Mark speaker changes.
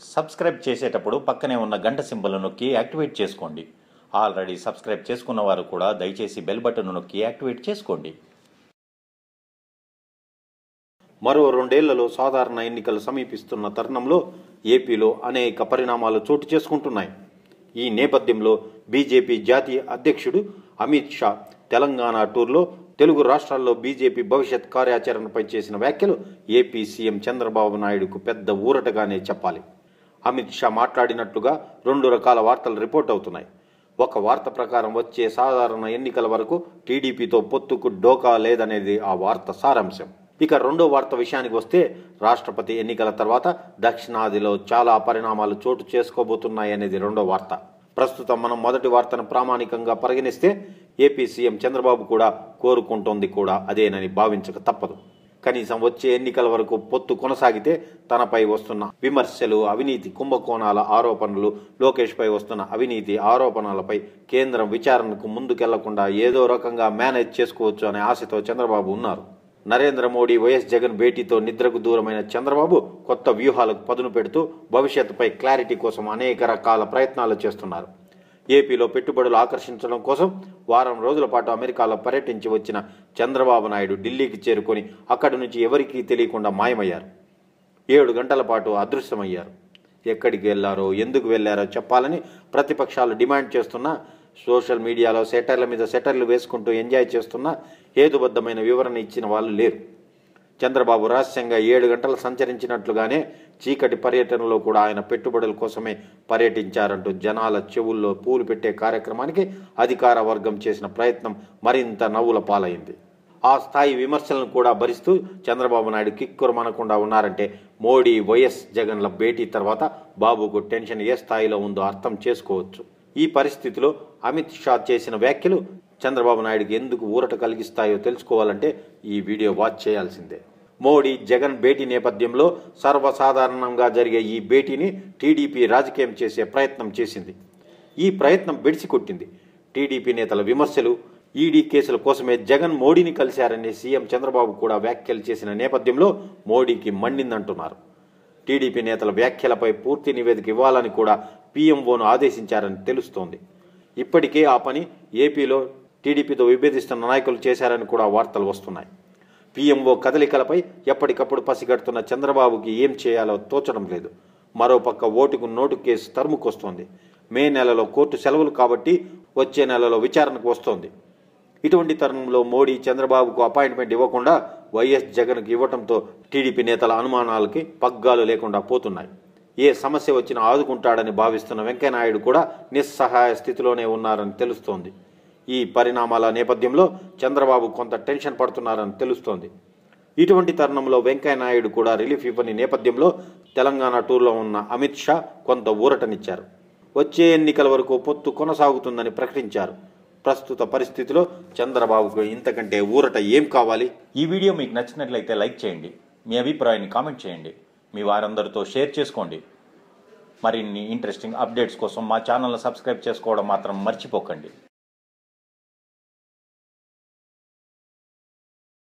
Speaker 1: Subscribe చేసేటప్పుడు పక్కనే ఉన్న గంట సింబల్ నొక్కి యాక్టివేట్ చేసుకోండి. ఆల్రెడీ సబ్స్క్రైబ్ చేసుకున్న వారు కూడా దయచేసి బెల్ బటన్ నొక్కి యాక్టివేట్ చేసుకోండి. మరో 2 ఏళ్లలో సాధారణ ఎన్నికలు సమీపిస్తున్న తరుణంలో ఏపీలో అనేక పరిణామాలు చోటు చేసుకుంటున్నాయి. ఈ నేపథ్యంలో బీజేపీ జాతీయ అధ్యక్షుడు అమిత్ షా తెలంగాణ టూర్లో తెలుగు రాష్ట్రాల్లో బీజేపీ భవిష్యత్ కార్యాచరణపై చేసిన వ్యాఖ్యలు ఏపీ సీఎం చంద్రబాబు నాయుడుకు పెద్ద ఊరటగానే చెప్పాలి. అమిత్ షా మాట్లాడినట్లుగా 2 రకాల వార్తలు రిపోర్ట్ అవుతున్నాయి. ఒక వార్త ప్రకారం వచ్చే సాధారణ ఎన్నికల వరకు టీడీపీతో పొత్తుకు డోకా లేదనేది ఆ వార్త సారాంశం. ఇక రెండో వార్త విషయానికి వస్తే రాష్ట్రపతి ఎన్నికల తర్వాత దక్షిణాదిలో చాలా పరిణామాలు చోటు చేసుకోబోతున్నాయనేది రెండో వార్త. ప్రస్తుతం మనం మొదటి వార్తను ప్రామాణికంగా పరిగణిస్తే ఏపీ సీఎం చంద్రబాబు కూడా కోరుకుంటోంది కూడా అదేనని భావించక తప్పదు. కనీసం వచ్చే ఎన్నికల వరకు పొత్తు కొనసాగితే తనపై వస్తున్న విమర్శలు, అవినీతి కుంభకోణాల ఆరోపణలు, లోకేష్ పై వస్తున్న అవినీతి ఆరోపణలపై కేంద్రం విచారణకు ముందుకెళ్లకుండా ఏదో రకంగా మేనేజ్ చేసుకోవచ్చు అనే ఆశతో చంద్రబాబు ఉన్నారు. నరేంద్ర మోడీ, వైఎస్ జగన్ భేటీతో నిద్రకు దూరమైన చంద్రబాబు కొత్త వ్యూహాలకు పదును పెడుతూ భవిష్యత్తుపై క్లారిటీ కోసం అనేక రకాల ప్రయత్నాలు చేస్తున్నారు. ఏపీలో పెట్టుబడులు ఆకర్షించడం కోసం వారం రోజుల పాటు అమెరికాలో పర్యటించి వచ్చిన చంద్రబాబు నాయుడు ఢిల్లీకి చేరుకొని అక్కడి నుంచి ఎవరికీ తెలియకుండా మాయమయ్యారు. 7 గంటల పాటు అదృశ్యమయ్యారు. ఎక్కడికి వెళ్లారో, ఎందుకు వెళ్లారో చెప్పాలని ప్రతిపక్షాలు డిమాండ్ చేస్తున్నా, సోషల్ మీడియాలో సెటర్ల మీద సెటర్లు వేసుకుంటూ ఎంజాయ్ చేస్తున్నా హేతుబద్ధమైన వివరణ ఇచ్చిన వాళ్ళు లేరు. చంద్రబాబు రహస్యంగా 7 గంటలు సంచరించినట్లుగానే చీకటి పర్యటనలో కూడా ఆయన పెట్టుబడుల కోసమే పర్యటించారంటూ జనాల చెవుల్లో పూలు పెట్టే కార్యక్రమానికి అధికార వర్గం చేసిన ప్రయత్నం మరింత నవ్వుల పాలైంది. ఆ స్థాయి విమర్శలను కూడా భరిస్తూ చంద్రబాబు నాయుడు కిక్కురమనకుండా ఉన్నారంటే మోడీ, వైఎస్ జగన్ల భేటీ తర్వాత బాబుకు టెన్షన్ ఏ స్థాయిలో ఉందో అర్థం చేసుకోవచ్చు. ఈ పరిస్థితిలో అమిత్ షా చేసిన వ్యాఖ్యలు చంద్రబాబు నాయుడుకి ఎందుకు ఊరట కలిగిస్తాయో తెలుసుకోవాలంటే ఈ వీడియో వాచ్ చేయాల్సిందే. మోడీ, జగన్ భేటీ నేపథ్యంలో సర్వసాధారణంగా జరిగే ఈ భేటీని టీడీపీ రాజకీయం చేసే ప్రయత్నం చేసింది. ఈ ప్రయత్నం బెడిసికొట్టింది. టీడీపీ నేతల విమర్శలు, ఈడీ కేసుల కోసమే జగన్ మోడీని కలిశారని సీఎం చంద్రబాబు కూడా వ్యాఖ్యలు చేసిన నేపథ్యంలో మోడీకి మండిందంటున్నారు. టీడీపీ నేతల వ్యాఖ్యలపై పూర్తి నివేదిక ఇవ్వాలని కూడా పీఎంఓను ఆదేశించారని తెలుస్తోంది. ఇప్పటికే ఆ పని ఏపీలో టీడీపీతో విభేదిస్తున్న నాయకులు చేశారని కూడా వార్తలు వస్తున్నాయి. పీఎంఓ కదలికలపై ఎప్పటికప్పుడు పసిగడుతున్న చంద్రబాబుకి ఏం చేయాలో తోచడం లేదు. మరోపక్క ఓటుకు నోటు కేసు తరుముకొస్తోంది. మే నెలలో కోర్టు సెలవులు కాబట్టి వచ్చే నెలలో విచారణకు వస్తోంది. ఇటువంటి తరుణంలో మోడీ చంద్రబాబుకు అపాయింట్మెంట్ ఇవ్వకుండా వైఎస్ జగన్కు ఇవ్వడంతో టీడీపీ నేతల అనుమానాలకి పగ్గాలు లేకుండా పోతున్నాయి. ఏ సమస్య వచ్చినా ఆదుకుంటాడని భావిస్తున్న వెంకయ్యనాయుడు కూడా నిస్సహాయ స్థితిలోనే ఉన్నారని తెలుస్తోంది. ఈ పరిణామాల నేపథ్యంలో చంద్రబాబు కొంత టెన్షన్ పడుతున్నారని తెలుస్తోంది. ఇటువంటి తరుణంలో వెంకయ్యనాయుడు కూడా రిలీఫ్ ఇవ్వని నేపథ్యంలో తెలంగాణ టూర్లో ఉన్న అమిత్ షా కొంత ఊరటనిచ్చారు. వచ్చే ఎన్నికల వరకు పొత్తు కొనసాగుతుందని ప్రకటించారు. ప్రస్తుత పరిస్థితిలో చంద్రబాబుకు ఇంతకంటే ఊరట ఏం కావాలి?
Speaker 2: ఈ వీడియో మీకు నచ్చినట్లయితే లైక్ చేయండి. మీ అభిప్రాయాన్ని కామెంట్ చేయండి. మీ వారందరితో షేర్ చేసుకోండి. మరిన్ని ఇంట్రెస్టింగ్ అప్డేట్స్ కోసం మా ఛానల్ని సబ్స్క్రైబ్ చేసుకోవడం మాత్రం మర్చిపోకండి.